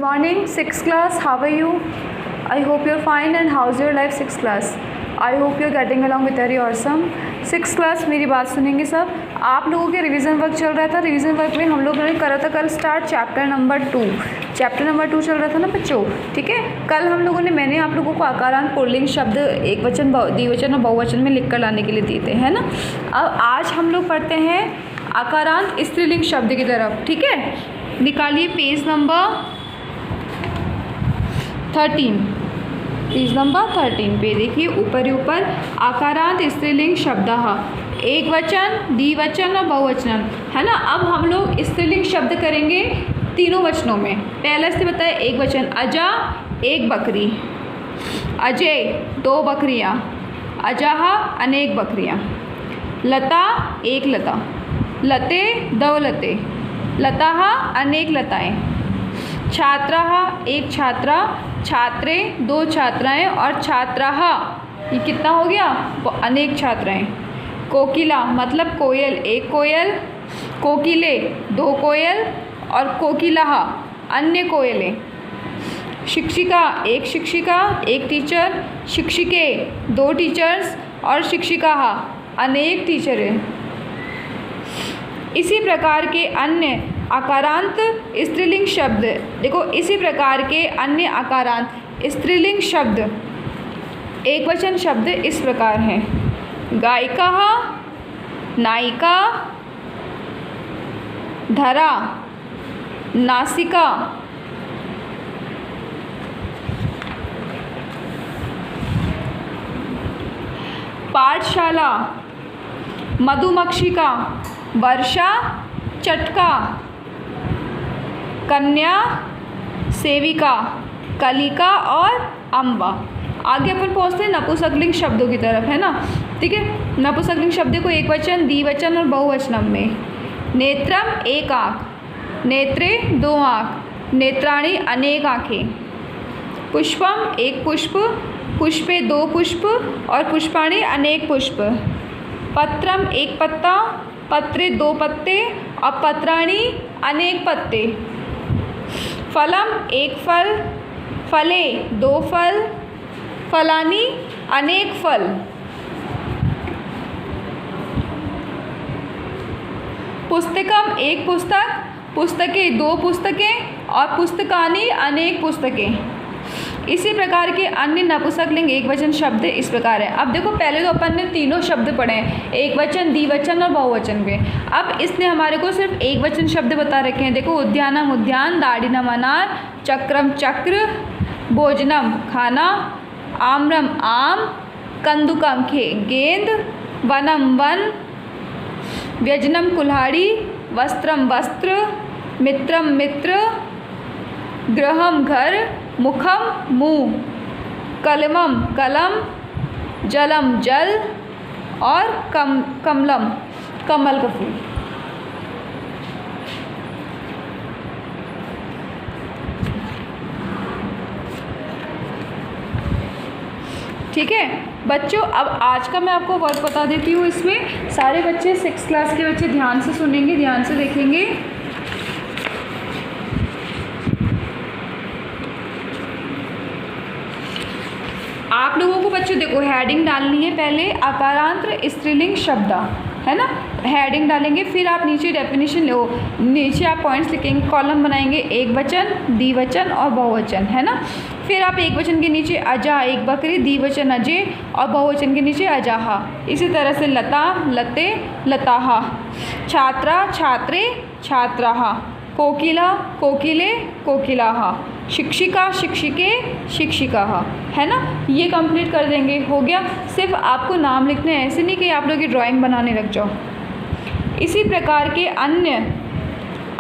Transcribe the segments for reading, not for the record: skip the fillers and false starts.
morning, 6th class. How are you? I hope you're fine. And how's your life, 6th class? I hope you're getting along with very awesome. 6th class, मेरी बात सुनेंगे सब। आप लोगों के revision work चल रहा था। रिवीजन वर्क में हम लोगों ने करा था कल स्टार्ट चैप्टर नंबर 2 चल रहा था ना बच्चों, ठीक है। कल हम लोगों ने मैंने आप लोगों को आकारांत पुल्लिंग शब्द एक वचन, द्विवचन और बहुवचन में लिख कर लाने के लिए दिए थे, है ना। अब आज हम लोग पढ़ते हैं आकारांत स्त्रीलिंग शब्द की तरफ, ठीक है। निकालिए पेज नंबर 13, पेज नंबर 13 पे देखिए ऊपर ही ऊपर आकारांत स्त्रीलिंग शब्द एक वचन, द्विवचन और बहुवचन, है ना। अब हम लोग स्त्रीलिंग शब्द करेंगे तीनों वचनों में। पहले से बताए एक वचन, अजा एक बकरी, अजय दो बकरियाँ, अजाहा अनेक बकरियाँ, लता एक लता, लते दो लते, लताहा अनेक लताएँ, छात्राहा एक छात्रा, छात्रे दो छात्राएं और छात्राहा ये कितना हो गया, अनेक छात्राएं। कोकिला मतलब कोयल एक कोयल, कोकिले दो कोयल और कोकिलाहा अन्य कोयलें। शिक्षिका एक शिक्षिका एक टीचर, शिक्षिके दो टीचर्स और शिक्षिकाहा अनेक टीचरें। इसी प्रकार के अन्य आकारांत स्त्रीलिंग शब्द देखो, इसी प्रकार के अन्य आकारांत स्त्रीलिंग शब्द एक वचन शब्द इस प्रकार हैं। गायिका, नायिका, धरा, नासिका, पाठशाला, मधुमक्षिका, वर्षा, चटका, कन्या, सेविका, कलिका और अम्बा। आगे अपन पहुँचते हैं नपुंसकलिंग शब्दों की तरफ, है ना, ठीक है। नपुंसकलिंग शब्द को एक वचन, द्विवचन और बहुवचन में। नेत्रम एक आँख, नेत्रे दो आँख, नेत्राणी अनेक आँखें। पुष्पम एक पुष्प, पुष्पे दो पुष्प और पुष्पाणी अनेक पुष्प। पत्रम एक पत्ता, पत्रे दो पत्ते और पत्राणी अनेक पत्ते। फलम एक फल, फले दो फल, फलानी अनेक फल। पुस्तकम एक पुस्तक, पुस्तकें दो पुस्तकें और पुस्तकानी अनेक पुस्तकें। इसी प्रकार के अन्य नपुंसकलिंग एक वचन शब्द इस प्रकार है। अब देखो पहले तो अपन ने तीनों शब्द पढ़े हैं, एक वचन, द्विवचन और बहुवचन में। अब इसने हमारे को सिर्फ एक वचन शब्द बता रखे हैं। देखो उद्यानम उद्यान, दाड़िनम अनार, चक्रम चक्र, भोजनम खाना, आम्रम आम, कंदुकम गेंद, वनम वन, व्यजनम कुल्हाड़ी, वस्त्रम वस्त्र, मित्रम मित्र, गृहम घर, मुखम मुँह, कलमम कलम, जलम जल और कमलम कमल का फूल। ठीक है बच्चों, अब आज का मैं आपको वर्क बता देती हूँ। इसमें सारे बच्चे 6th क्लास के बच्चे ध्यान से सुनेंगे, ध्यान से देखेंगे। आप लोगों को बच्चों देखो हेडिंग डालनी है पहले, आकारांत स्त्रीलिंग शब्द, है ना। हेडिंग डालेंगे, फिर आप नीचे डेफिनेशन लो, नीचे आप पॉइंट्स लिखेंगे, कॉलम बनाएंगे, एक वचन, द्विवचन और बहुवचन, है ना। फिर आप एक वचन के नीचे अजा एक बकरी, द्विवचन अजय और बहुवचन के नीचे अजाहा। इसी तरह से लता लते लताहा, छात्रा छात्रे छात्राहा, कोकिला कोकिले कोकिलाहा, शिक्षिका शिक्षिके शिक्षिकाहा, है ना। ये कंप्लीट कर देंगे, हो गया। सिर्फ आपको नाम लिखने हैं, ऐसे नहीं कि आप लोग की ड्राइंग बनाने लग जाओ। इसी प्रकार के अन्य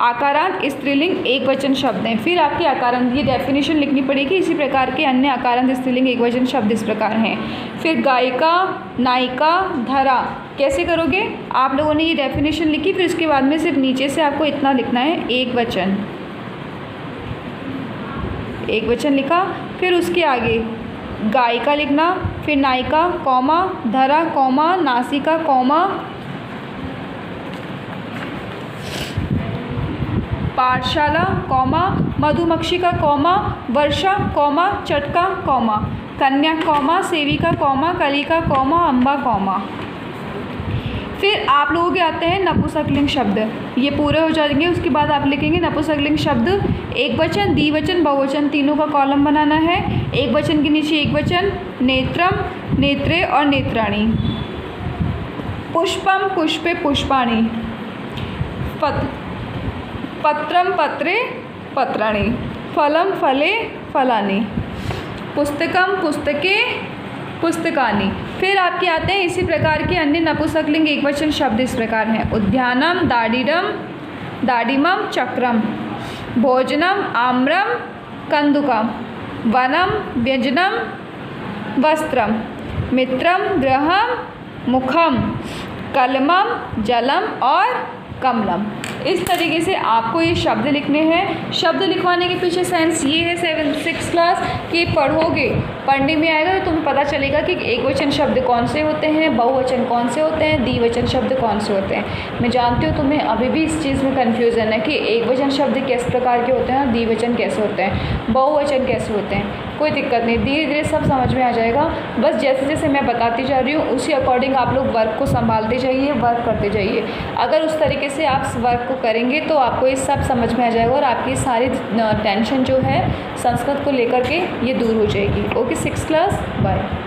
आकारांत स्त्रीलिंग एक वचन शब्द हैं। फिर आपकी आकारांत ये डेफिनेशन लिखनी पड़ेगी। इसी प्रकार के अन्य आकारांत स्त्रीलिंग एक वचन शब्द इस प्रकार हैं। फिर गायिका, नायिका, धरा कैसे करोगे, आप लोगों ने ये डेफिनेशन लिखी, फिर उसके बाद में सिर्फ नीचे से आपको इतना लिखना है, एक वचन, एक वचन लिखा, फिर उसके आगे गायिका लिखना, फिर नायिका कौमा, धरा कौमा, नासिका कौमा, पाठशाला कौमा मधुमक्खी का कौमा, वर्षा कौमा, चटका कौमा, कन्या कौमा, सेविका कौमा, कलिका कौमा, अम्बा कौमा। फिर आप लोगों के आते हैं नपुंसकलिंग शब्द, ये पूरे हो जाएंगे। उसके बाद आप लिखेंगे नपुंसकलिंग शब्द, एक वचन, द्विवचन, बहुवचन, तीनों का कॉलम बनाना है। एक वचन के नीचे एक वचन, नेत्रम, नेत्रे और नेत्राणी। पुष्पम, पुष्पे, पुष्पाणि। पत्रम, पत्रे, पत्राणि। फलम, फले, फलानि। पुस्तकम, पुस्तके, पुस्तकानि। फिर आपके आते हैं इसी प्रकार के अन्य नपुंसकलिंग एकवचन शब्द इस प्रकार हैं, उद्यानम, दाडिरम, दाडिमम, चक्रम। भोजनम, आम्रम, कंदुकम। वनम, व्यंजनम, वस्त्रम। मित्रम, गृहम, मुखम। कलमम, जलम और कमलम। इस तरीके से आपको ये शब्द लिखने हैं। शब्द लिखवाने के पीछे साइंस ये है 6th क्लास कि पढ़ोगे, पढ़ने में आएगा तो तुम्हें पता चलेगा कि एकवचन शब्द कौन से होते हैं, बहुवचन कौन से होते हैं, द्विवचन शब्द कौन से होते हैं। मैं जानती हूँ तुम्हें अभी भी इस चीज़ में कन्फ्यूज़न है कि एकवचन शब्द किस प्रकार के होते हैं और द्विवचन कैसे होते हैं, बहुवचन कैसे होते हैं। कोई दिक्कत नहीं, धीरे धीरे सब समझ में आ जाएगा। बस जैसे जैसे मैं बताती जा रही हूँ उसी अकॉर्डिंग आप लोग वर्क को संभालते जाइए, वर्क करते जाइए। अगर उस तरीके से आप वर्क को करेंगे तो आपको ये सब समझ में आ जाएगा और आपकी सारी टेंशन जो है संस्कृत को लेकर के ये दूर हो जाएगी। Okay 6th class, bye.